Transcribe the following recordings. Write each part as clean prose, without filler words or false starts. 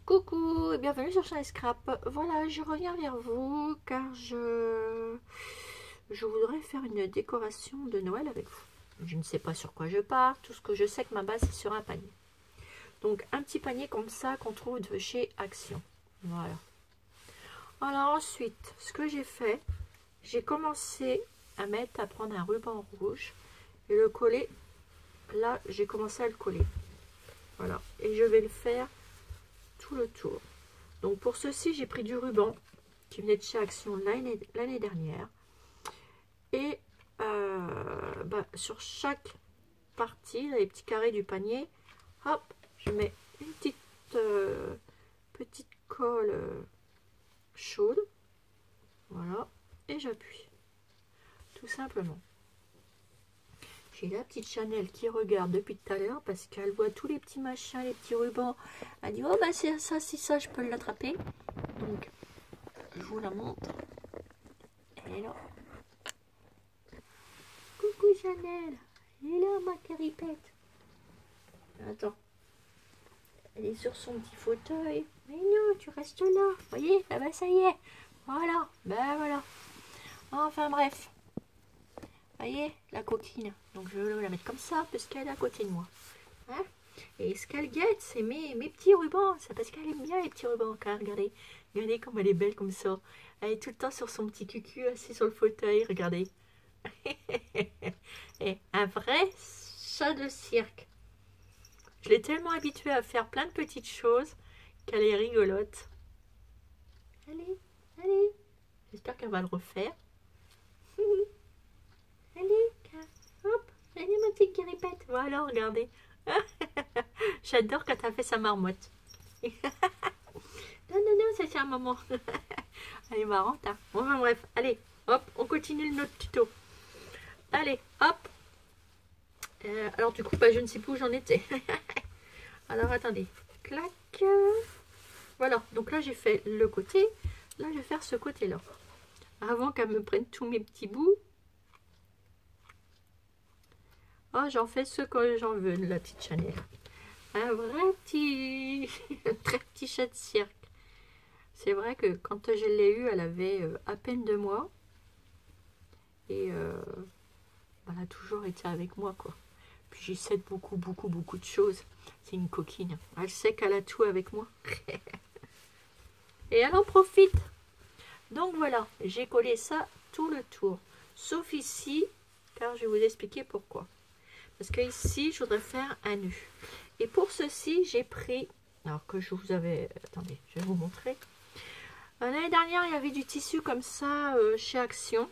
Coucou et bienvenue sur Shiny Scrap. Voilà, je reviens vers vous car je voudrais faire une décoration de Noël avec vous. Je ne sais pas sur quoi je pars, tout ce que je sais que ma base c'est sur un panier. Donc un petit panier comme ça qu'on trouve de chez Action. Voilà. Alors ensuite, ce que j'ai fait, j'ai commencé à prendre un ruban rouge et le coller. Là, j'ai commencé à le coller. Voilà. Et je vais le faire tout le tour. Donc pour ceci, j'ai pris du ruban qui venait de chez Action l'année dernière. Et sur chaque partie, les petits carrés du panier, hop, je mets une petite colle chaude. Voilà. Et j'appuie. Tout simplement. J'ai la petite Chanel qui regarde depuis tout à l'heure parce qu'elle voit tous les petits machins, les petits rubans. Elle dit, oh bah c'est ça, si ça, je peux l'attraper. Donc, je vous la montre. Elle est là. Coucou Chanel. Elle est là ma caripette. Attends. Elle est sur son petit fauteuil. Mais non, tu restes là. Vous voyez, ah bah ça y est. Voilà. Ben voilà. Enfin bref. Vous voyez, la coquine. Donc je vais la mettre comme ça parce qu'elle est à côté de moi. Hein? Et ce qu'elle guette, c'est mes petits rubans. C'est parce qu'elle aime bien les petits rubans. Car regardez. Regardez comme elle est belle comme ça. Elle est tout le temps sur son petit cucu assis sur le fauteuil. Regardez. Et un vrai chat de cirque. Je l'ai tellement habituée à faire plein de petites choses qu'elle est rigolote. Allez, allez. J'espère qu'elle va le refaire. Allez, hop, allez ma petite guéripette. Voilà, regardez. J'adore quand elle fait sa marmotte. Non, non, non, ça c'est un moment. Elle est marrante, hein. Bon, enfin, bref, allez, hop, on continue notre tuto. Allez, hop. Alors du coup, je ne sais plus où j'en étais. Alors attendez, clac. Voilà, donc là j'ai fait le côté. Là je vais faire ce côté-là. Avant qu'elle me prenne tous mes petits bouts. Oh, j'en fais ce que j'en veux, la petite Chanel. Un vrai petit... très petit chat de cirque. C'est vrai que quand je l'ai eue, elle avait à peine 2 mois. Et elle a toujours été avec moi, quoi. Puis j'y cède beaucoup de choses. C'est une coquine. Elle sait qu'elle a tout avec moi. Et elle en profite. Donc voilà, j'ai collé ça tout le tour. Sauf ici, car je vais vous expliquer pourquoi. Parce que ici, je voudrais faire un nœud. Et pour ceci, j'ai pris... Alors que je vous avais... Attendez, je vais vous montrer. L'année dernière, il y avait du tissu comme ça chez Action.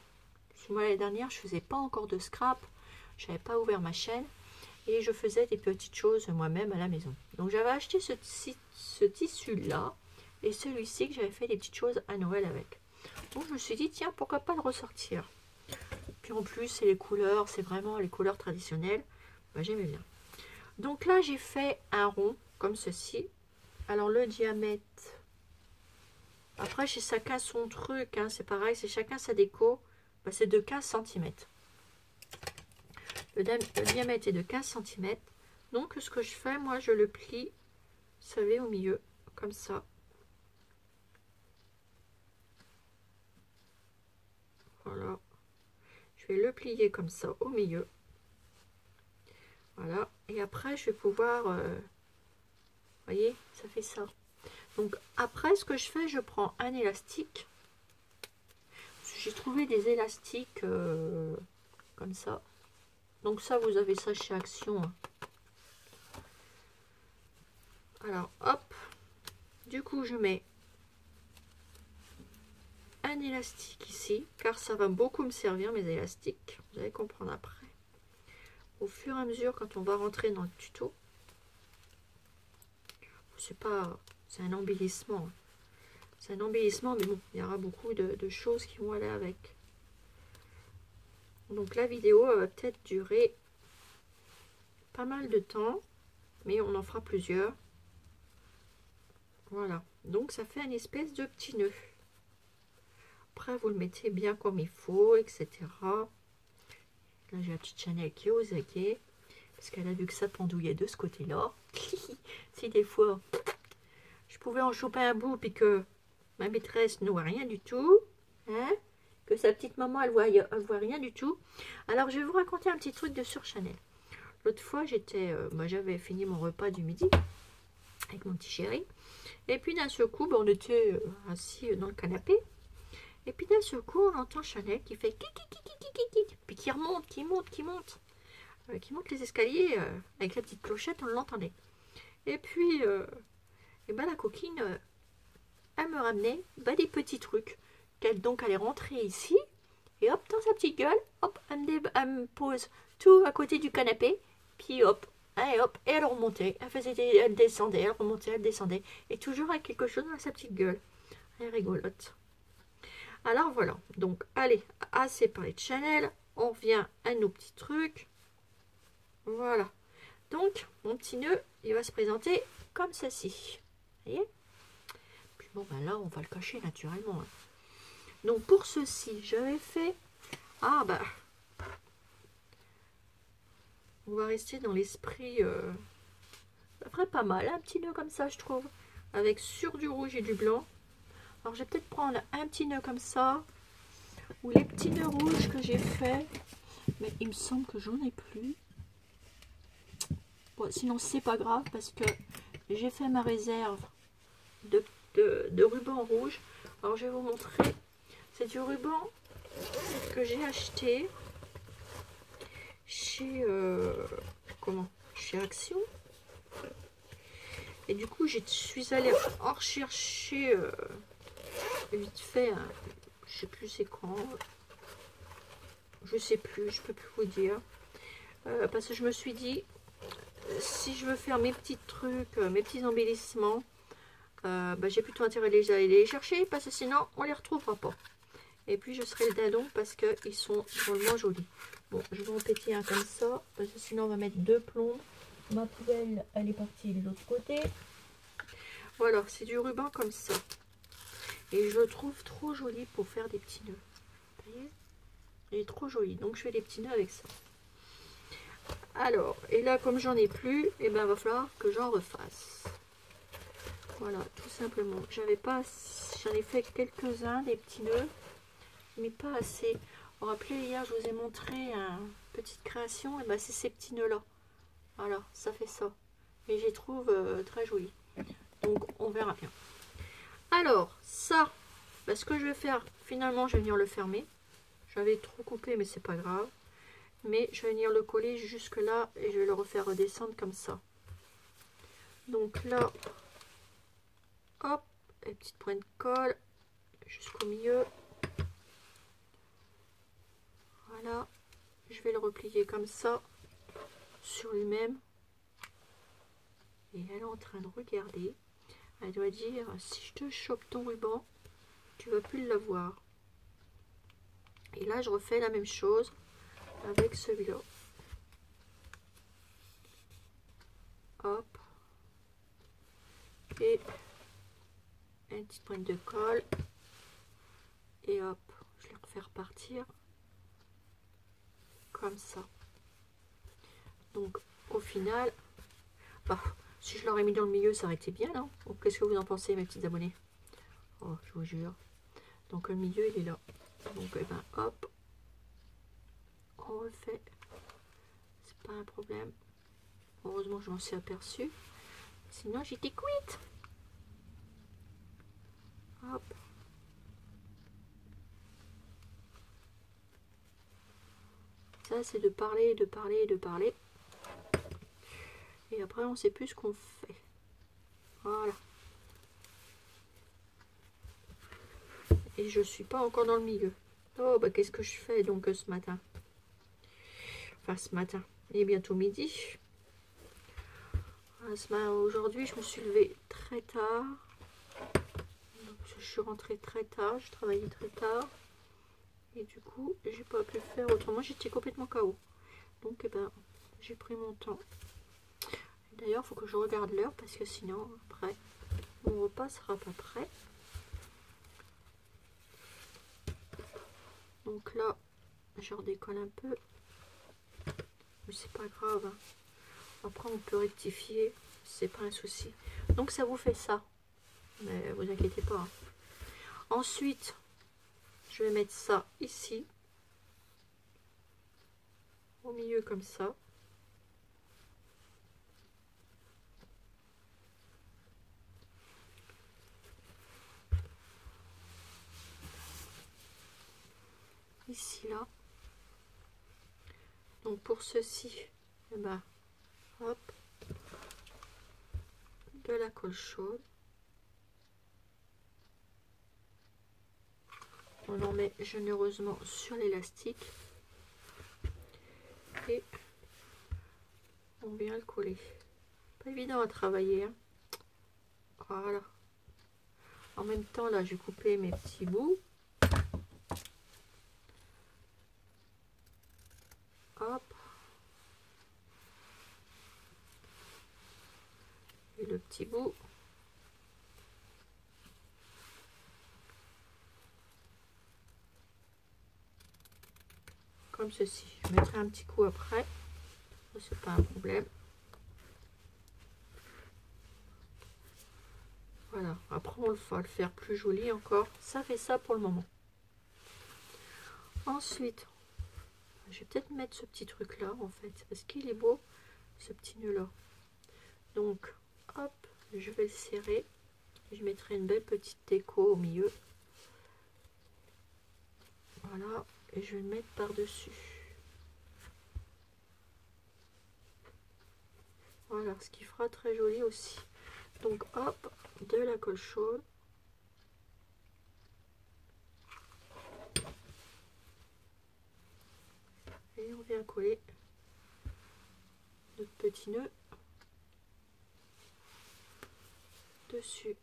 Moi, l'année dernière, je faisais pas encore de scrap. Je n'avais pas ouvert ma chaîne. Et je faisais des petites choses moi-même à la maison. Donc j'avais acheté ce tissu-là. Et celui-ci que j'avais fait des petites choses à Noël avec. Donc je me suis dit, tiens, pourquoi pas le ressortir. Puis en plus, c'est les couleurs, c'est vraiment les couleurs traditionnelles. J'aimais bien. Donc là, j'ai fait un rond comme ceci. Alors le diamètre... Après, chez chacun son truc, hein, c'est pareil, c'est chacun sa déco. C'est de 15 cm. Le diamètre est de 15 cm. Donc ce que je fais, moi, je le plie, vous savez, au milieu, comme ça. Voilà. Je vais le plier comme ça au milieu. Voilà. Et après, je vais pouvoir... vous voyez, ça fait ça. Donc après, ce que je fais, je prends un élastique. J'ai trouvé des élastiques comme ça. Donc ça, vous avez ça chez Action. Hein. Alors, hop. Du coup, je mets un élastique ici, car ça va beaucoup me servir, mes élastiques. Vous allez comprendre après. Au fur et à mesure, quand on va rentrer dans le tuto. C'est pas... C'est un embellissement. C'est un embellissement, mais bon, il y aura beaucoup de choses qui vont aller avec. Donc la vidéo va peut-être durer pas mal de temps, mais on en fera plusieurs. Voilà, donc ça fait une espèce de petit nœud. Après, vous le mettez bien comme il faut, etc. Là, j'ai la petite Chanel qui est aux aguets, parce qu'elle a vu que ça pendouillait de ce côté-là. Si des fois, je pouvais en choper un bout puis que ma maîtresse ne voit rien du tout, hein, que sa petite maman elle voit rien du tout. Alors je vais vous raconter un petit truc de Sur Chanel. L'autre fois j'avais fini mon repas du midi avec mon petit chéri, et puis d'un seul coup on était assis dans le canapé, et puis d'un seul coup on entend Chanel qui fait puis qui remonte, qui monte les escaliers avec la petite clochette, on l'entendait. Et puis et ben la coquine elle me ramenait des petits trucs donc elle est rentrée ici et hop dans sa petite gueule, hop elle me pose tout à côté du canapé, puis hop et elle remontait, elle descendait, elle remontait, elle descendait, et toujours avec quelque chose dans sa petite gueule. Elle est rigolote. Alors voilà, donc allez, assez parlé de Chanel, on revient à nos petits trucs. Voilà, donc mon petit nœud il va se présenter comme ceci, vous voyez. Puis bon ben là on va le cacher naturellement, hein. Donc pour ceci j'avais fait, on va rester dans l'esprit, ça ferait pas mal, un petit nœud comme ça je trouve, avec sur du rouge et du blanc. Alors je vais peut-être prendre un petit nœud comme ça, ou les petits nœuds rouges que j'ai fait, mais il me semble que j'en ai plus. Bon, sinon c'est pas grave parce que j'ai fait ma réserve de ruban rouge. Alors je vais vous montrer, c'est du ruban que j'ai acheté chez chez Action, et du coup je suis allée en rechercher vite fait je sais plus c'est quand, je sais plus, je peux plus vous dire, parce que je me suis dit si je veux faire mes petits trucs, mes petits embellissements, j'ai plutôt intérêt à les chercher, parce que sinon on les retrouvera pas. Et puis je serai le dindon parce qu'ils sont drôlement jolis. Bon, je vais en péter un comme ça, parce que sinon on va mettre deux plombes. Ma poubelle, elle est partie de l'autre côté. Voilà, c'est du ruban comme ça. Et je le trouve trop joli pour faire des petits nœuds. Vous voyez? Il est trop joli, donc je fais des petits nœuds avec ça. Alors, et là comme j'en ai plus, il va falloir que j'en refasse. Voilà, tout simplement. J'en ai fait quelques-uns, des petits nœuds, mais pas assez. Vous vous rappelez, hier je vous ai montré une petite création, et c'est ces petits nœuds là. Voilà, ça fait ça. Et je les trouve très jolis. Donc on verra bien. Alors, ça, ce que je vais faire, finalement je vais venir le fermer. J'avais trop coupé, mais c'est pas grave. Mais je vais venir le coller jusque là et je vais le refaire redescendre comme ça. Donc là, hop, les petites pointes de colle jusqu'au milieu. Voilà, je vais le replier comme ça sur lui-même. Et elle est en train de regarder. Elle doit dire, si je te chope ton ruban, tu vas plus l'avoir. Et là, je refais la même chose avec celui-là. Hop. Et une petite pointe de colle. Et hop, je vais le refaire partir comme ça. Donc, au final, si je l'aurais mis dans le milieu, ça aurait été bien, non? Qu'est-ce que vous en pensez, mes petits abonnés? Oh, je vous jure. Donc, le milieu, il est là. Donc, hop. On refait. C'est pas un problème. Heureusement, je m'en suis aperçue. Sinon, j'étais cuite. Hop. Ça, c'est de parler, de parler, de parler. Et après, on sait plus ce qu'on fait. Voilà. Et je suis pas encore dans le milieu. Oh, qu'est-ce que je fais donc ce matin? Enfin, ce matin. Et bientôt midi. Aujourd'hui, je me suis levée très tard. Donc, je suis rentrée très tard. Je travaillais très tard. Et du coup, j'ai pas pu faire autrement. J'étais complètement KO. Donc, j'ai pris mon temps. D'ailleurs, il faut que je regarde l'heure parce que sinon, après, mon repas sera pas prêt. Donc là, je redécolle un peu. Mais c'est pas grave, hein. Après, on peut rectifier. C'est pas un souci. Donc, ça vous fait ça. mais vous inquiétez pas. Ensuite, je vais mettre ça ici, au milieu comme ça. Ici, là. Donc pour ceci, eh ben, hop, de la colle chaude. On en met généreusement sur l'élastique et on vient le coller. Pas évident à travailler, hein. Voilà. En même temps, là, j'ai coupé mes petits bouts. Hop. Et le petit bout. Comme ceci. Je mettrai un petit coup après. C'est pas un problème. Voilà. Après, on va le faire plus joli encore. Ça fait ça pour le moment. Ensuite, je vais peut-être mettre ce petit truc là en fait. Parce qu'il est beau, ce petit nœud là. Donc, hop, je vais le serrer. Je mettrai une belle petite déco au milieu. Voilà. Et je vais le mettre par-dessus. Voilà, ce qui fera très joli aussi. Donc hop, de la colle chaude. Et on vient coller notre petit nœud dessus.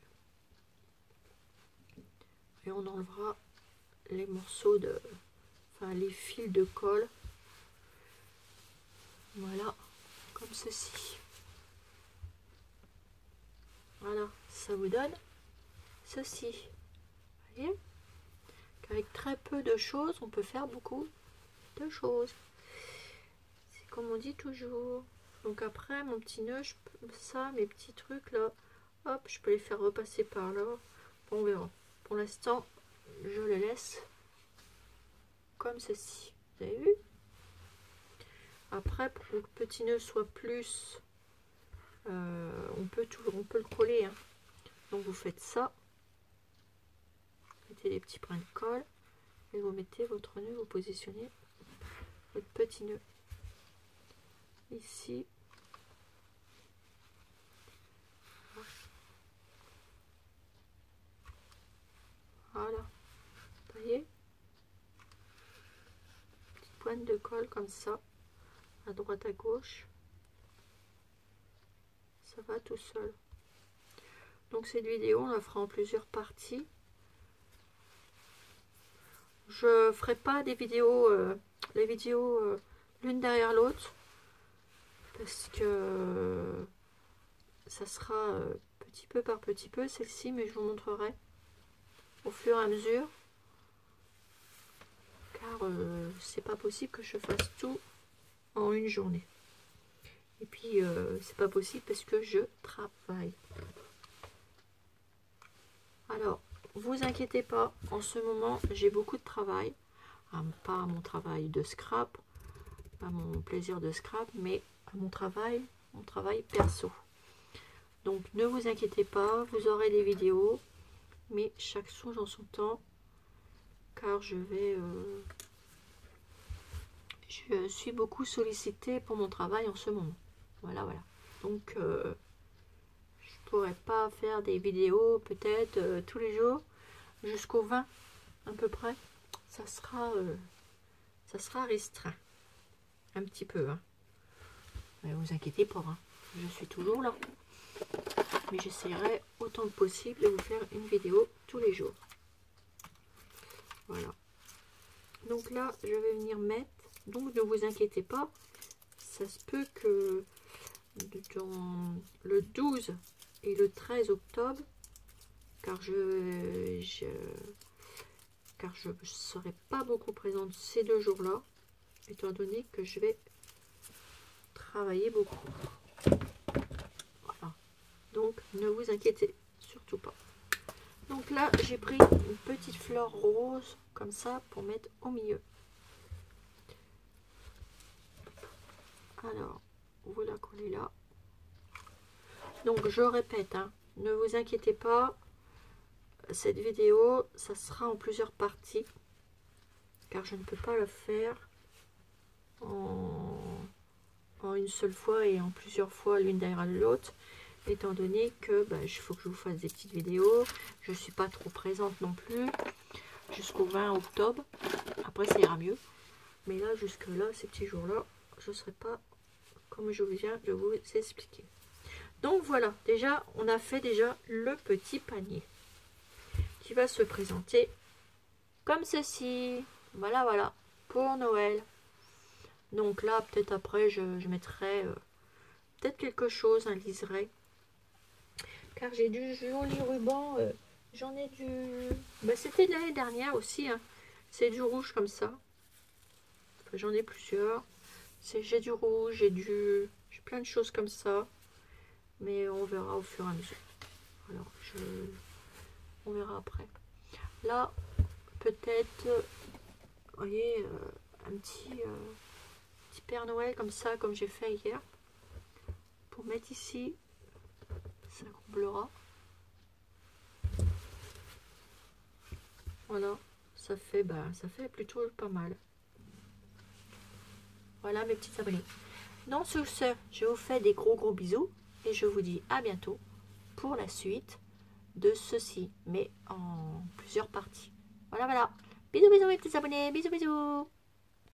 Et on enlevera les morceaux de... Enfin, les fils de colle. Voilà, comme ceci. Voilà, ça vous donne ceci. Vous voyez qu'avec très peu de choses, on peut faire beaucoup de choses. C'est comme on dit toujours. Donc après, mon petit nœud, je peux, ça, mes petits trucs là, hop, je peux les faire repasser par là. Bon, on verra. Pour l'instant, je les laisse comme ceci. Vous avez vu? Après, pour que le petit nœud soit plus... on peut le coller, hein. Donc vous faites ça, mettez des petits brins de colle et vous mettez votre nœud, vous positionnez votre petit nœud ici. Voilà, vous voyez, petite pointe de colle comme ça, à droite à gauche, ça va tout seul. Donc cette vidéo, on la fera en plusieurs parties. Je ferai pas des vidéos, les vidéos l'une derrière l'autre, parce que ça sera petit peu par petit peu celle-ci, mais je vous montrerai au fur et à mesure, car c'est pas possible que je fasse tout en une journée. Et puis c'est pas possible parce que je travaille. Alors, vous inquiétez pas, en ce moment j'ai beaucoup de travail. Pas à mon travail de scrap, à mon plaisir de scrap, mais à mon travail perso. Donc ne vous inquiétez pas, vous aurez des vidéos, mais chaque chose en son temps, car je suis beaucoup sollicitée pour mon travail en ce moment. Voilà, voilà. Donc je pourrais pas faire des vidéos peut-être tous les jours jusqu'au 20 à peu près. Ça sera restreint un petit peu, hein. Mais vous inquiétez pas, hein. Je suis toujours là, mais j'essaierai autant que possible de vous faire une vidéo tous les jours. Voilà, donc là je vais venir mettre, donc ne vous inquiétez pas, ça se peut que dans le 12 et le 13 octobre, car je ne serai pas beaucoup présente ces deux jours là, étant donné que je vais travailler beaucoup. Voilà, donc ne vous inquiétez surtout pas. Donc là, j'ai pris une petite fleur rose, comme ça, pour mettre au milieu. Alors, vous la collez là. Donc, je répète, hein, ne vous inquiétez pas, cette vidéo, ça sera en plusieurs parties, car je ne peux pas le faire en une seule fois et en plusieurs fois l'une derrière l'autre, étant donné que il faut que je vous fasse des petites vidéos. Je ne suis pas trop présente non plus jusqu'au 20 octobre. Après, ça ira mieux. Mais là, jusque là, ces petits jours-là, je ne serai pas comme je viens de vous expliquer. Donc voilà, déjà, on a fait déjà le petit panier qui va se présenter comme ceci. Voilà, voilà, pour Noël. Donc là, peut-être après, je mettrai peut-être quelque chose, un liseré. Car j'ai du joli ruban. J'en ai du... c'était de l'année dernière aussi. Hein. C'est du rouge comme ça. Enfin, j'en ai plusieurs. J'ai du rouge, j'ai plein de choses comme ça. Mais on verra au fur et à mesure. Alors, on verra après. Là, peut-être, vous voyez, un petit Père Noël comme ça, comme j'ai fait hier. Pour mettre ici, ça comblera. Voilà, ça fait plutôt pas mal. Voilà mes petits abonnés. Donc sur ce, je vous fais des gros bisous et je vous dis à bientôt pour la suite de ceci, mais en plusieurs parties. Voilà, voilà. Bisous mes petits abonnés, bisous.